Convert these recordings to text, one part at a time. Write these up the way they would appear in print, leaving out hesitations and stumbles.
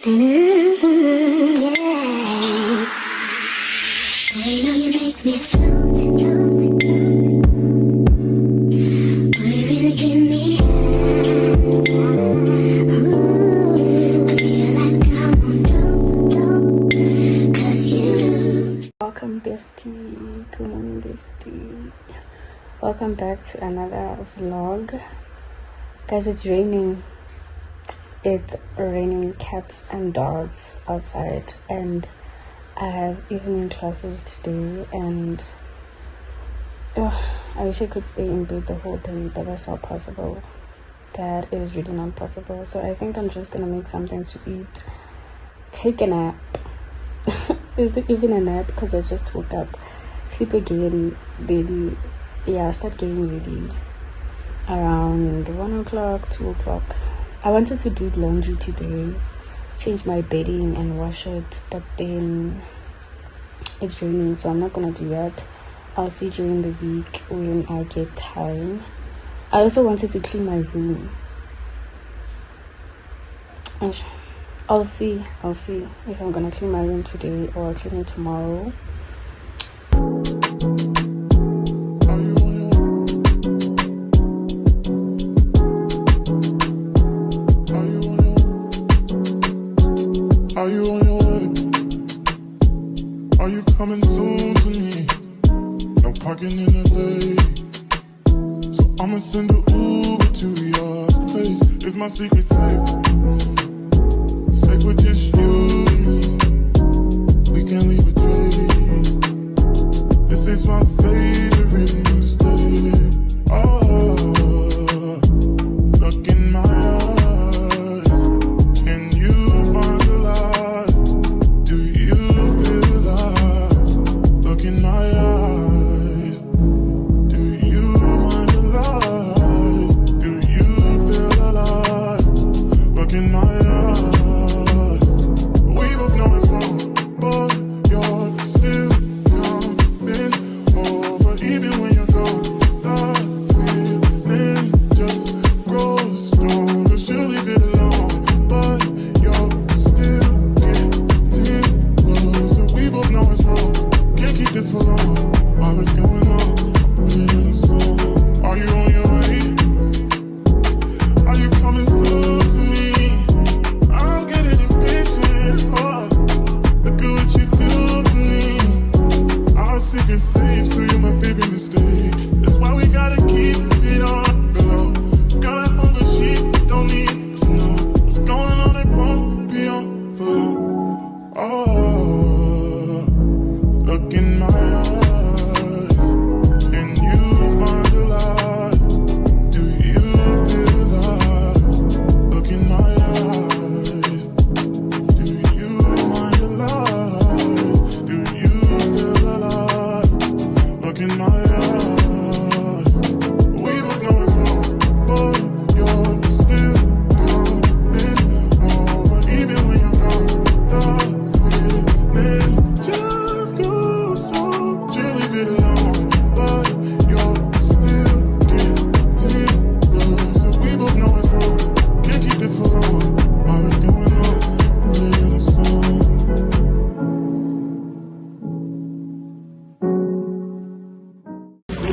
Welcome bestie, good morning bestie. Welcome back to another vlog. Guys, it's raining. It's raining cats and dogs outside, and I have evening classes today, and I wish I could stay in bed the whole day, but that's not possible. That is really not possible. So I think I'm just gonna make something to eat, take a nap. Is it even a nap? Because I just woke up, sleep again, then start getting ready around 1 o'clock, 2 o'clock. I wanted to do laundry today, change my bedding and wash it, but then it's raining, so I'm not gonna do that. I'll see during the week when I get time. I also wanted to clean my room. I'll see if I'm gonna clean my room today or clean it tomorrow. Are you on your way? Are you coming soon to me? No parking in LA, so I'ma send an Uber to your place. It's my secret safe. Safe with just you and me. We can't leave a trace. This is my favorite mistake. Oh, look in my eyes. Can you find the lies? Do you feel alive? Look in my eyes. Do you mind the lies? Do you feel alive? Look in my eyes.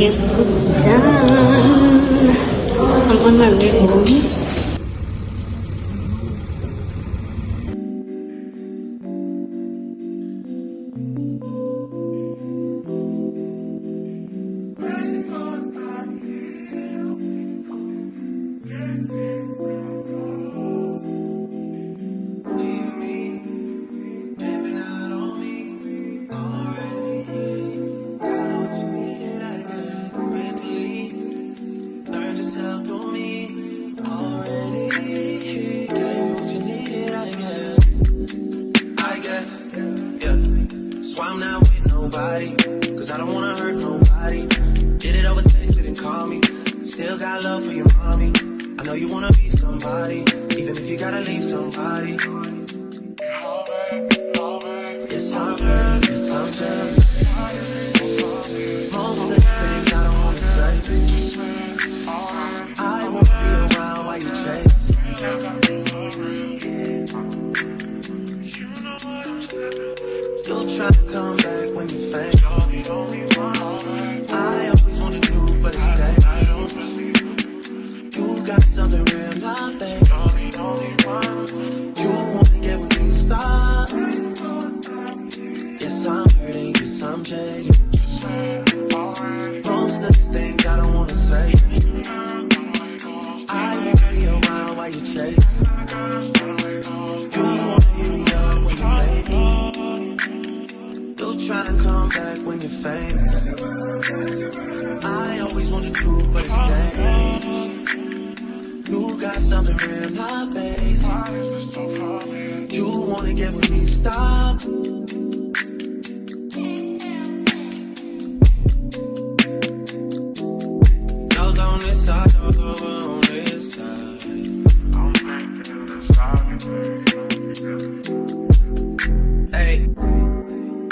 Yes, it's done. I'm on my way home. Cause I don't wanna hurt nobody. Did it over text, didn't call me. Still got love for your mommy. I know you wanna be somebody, even if you gotta leave somebody. It's all good, it's all good. Most of the things I don't wanna say, I won't be around while you chase. You try to come back when you faint. I always want the truth, but it's dangerous. You got something real, not fake. You wanna get with me, stop. Yes, I'm hurting, yes, I'm jaded. Most of these things I don't wanna say. I won't be around while you chase. You wanna hear me up when you make it. You try and come back when you're famous. I always want the truth, but it's dangerous. You got something real, not basic. You wanna get with me, stop. Those on this side, those over on this side. Hey,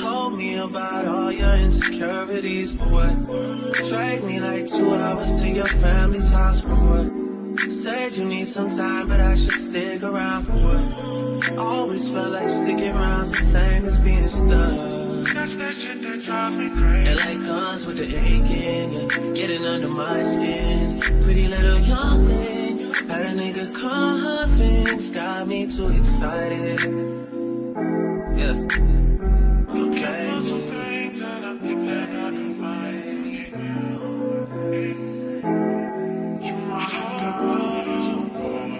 told me about all your insecurities for what? Drag me like 2 hours to your family's house for what? Said you need some time, but I should stick around for what? Always felt like sticking around's the same as being stuck. That's that shit that drives me crazy. And like guns with the ink in you, getting under my skin. Pretty little young thing, had a nigga convinced, got me too excited. Yeah, you play me.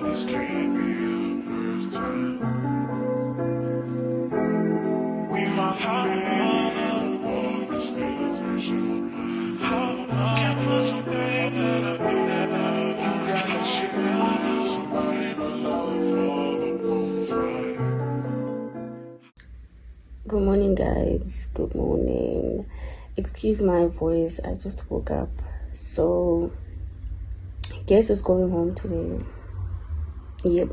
This can't be our first time. We might have been for the still version of mine. Looking for some things that I've been never. You gotta share with somebody but love for the bonfire. Good morning, guys. Good morning. Excuse my voice, I just woke up. So, guess who's going home today? Yep.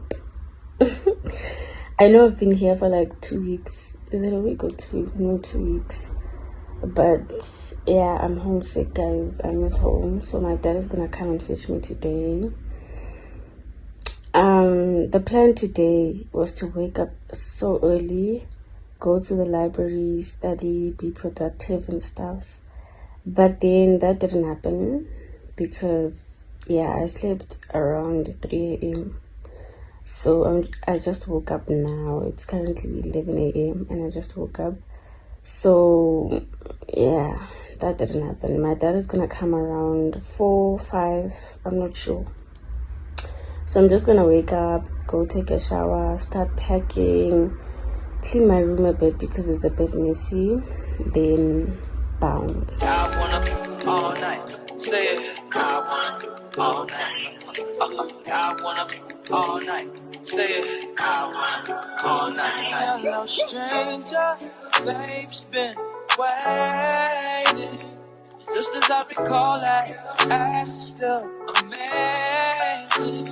I know I've been here for like 2 weeks. Is it a week or 2 weeks? No, 2 weeks. But yeah, I'm homesick, guys. I miss home. So my dad is gonna come and fetch me today. The plan today was to wake up so early, go to the library, study, be productive and stuff. But then that didn't happen because yeah, I slept around 3 a.m. So I just woke up now. It's currently 11 a.m. and I just woke up. So yeah, that didn't happen. My dad is gonna come around 4, 5, I'm not sure. So I'm just gonna wake up, go take a shower, start packing, clean my room a bit because it's a bit messy, then bounce. I wanna all night. Say it. I wanna all night. I wanna all night. Say it. I wanna all night. Hello, stranger. Babe's been waiting. Just as I recall that ass is still amazing.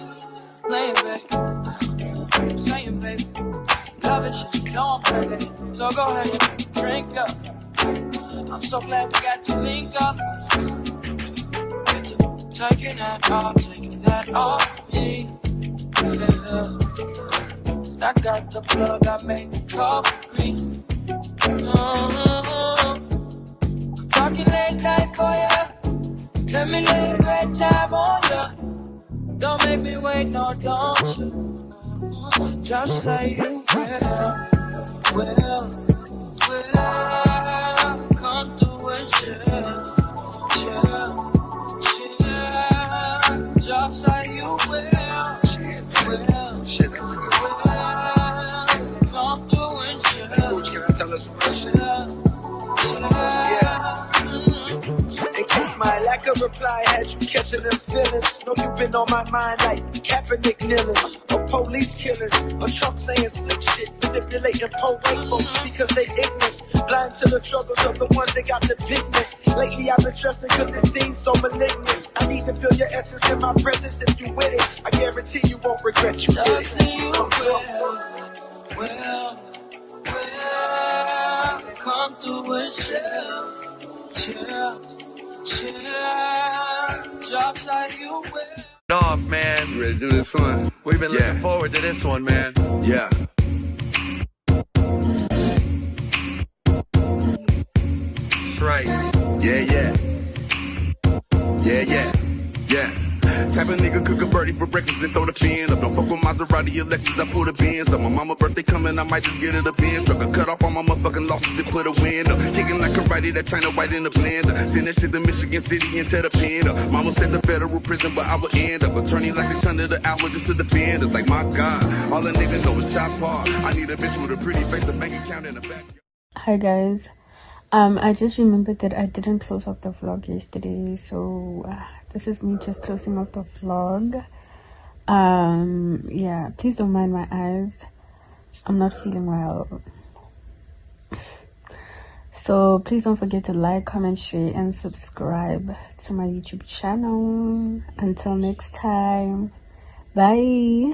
Playing, babe. Saying, babe. Love it, just know I'm crazy. So go ahead and drink up. I'm so glad we got to link up. Taking that off me. Yeah. I got the plug, I made the coffee green. Talking late night for ya. Let me lay a great time on ya. Don't make me wait, no, don't you? Just like you will. Come through and chill. Just like you will. Shit, that's a good song. Come through and chill. Coach, can I tell us some shit? Yeah. In case my lack of reply had you catching them feelings. Know you been on my mind like Kaepernick kneelings, or police killings, or Trump saying slick shit, manipulating poor white folks because they ignorant, blind to the struggles of the ones that got the pigment. Lately I've been stressing cause it seems so malignant. I need to feel your essence in my presence if you with it. I guarantee you won't regret you did it. You will come through and chill. Jobs like you will. Off, man. You ready to do this one? We've been looking forward to this one, man. Yeah. Yeah. Type of nigga cook a birdie for breakfast and throw the fin up. Don't fuck with Maserati Alexis, I pull the Benz up. My mama birthday coming, I might just get it a Benz. Struck a cut off on my motherfucking losses and put a win up. Kicking like karate, that China white in the blender. Send that shit to Michigan City and tear the pen up. Mama said the federal prison, but I would end up attorney like 600 an hour just to defend us. Like my God, all a nigga know is chop hard. I need a bitch with a pretty face, a bank account in the back. Hi guys, I just remembered that I didn't close off the vlog yesterday, so this is me just closing off the vlog. Yeah, please don't mind my eyes, I'm not feeling well. So please don't forget to like, comment, share and subscribe to my YouTube channel. Until next time, bye.